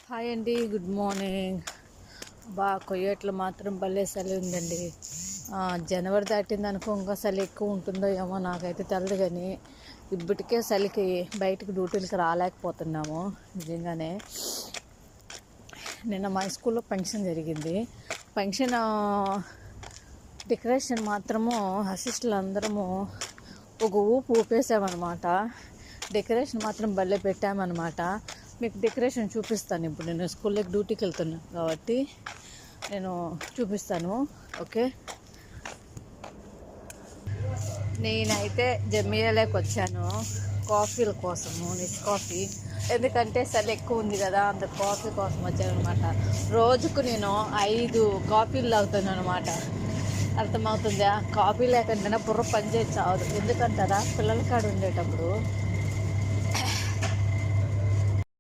Hi అండి, good morning. కొయ్యేట్లో మాత్రం భలే చలి ఉందండి. జనవరి దాటింది అనుకో ఇంకా చలి ఎక్కువ ఉంటుందో ఏమో నాకైతే తెలియదు, కానీ ఇప్పటికే చలికి బయటకు డ్యూటీలకి రాలేకపోతున్నాము. నిజంగానే నిన్న మా స్కూల్లో ఫంక్షన్ జరిగింది. ఫంక్షన్ డెకరేషన్ మాత్రము అసిస్టులు అందరము ఒక ఊపు ఊపేసామన్నమాట. డెకరేషన్ మాత్రం భలే పెట్టామన్నమాట. మీకు డెకరేషన్ చూపిస్తాను. ఇప్పుడు నేను స్కూల్లోకి డ్యూటీకి వెళ్తున్నాను కాబట్టి నేను చూపిస్తాను. ఓకే, నేనైతే జమియాలోకి వచ్చాను కాఫీల కోసము, నెస్ కాఫీ. ఎందుకంటే చలి ఎక్కువ ఉంది కదా, అంత కాఫీ కోసం వచ్చాను అనమాట. రోజుకు నేను 5 కాఫీలు తాగుతాను అనమాట. అర్థమవుతుందా? కాఫీ లేకుండా బుర్ర పని చేయొచ్చు అవదు. ఎందుకంటారా, పిల్లల కాడ ఉండేటప్పుడు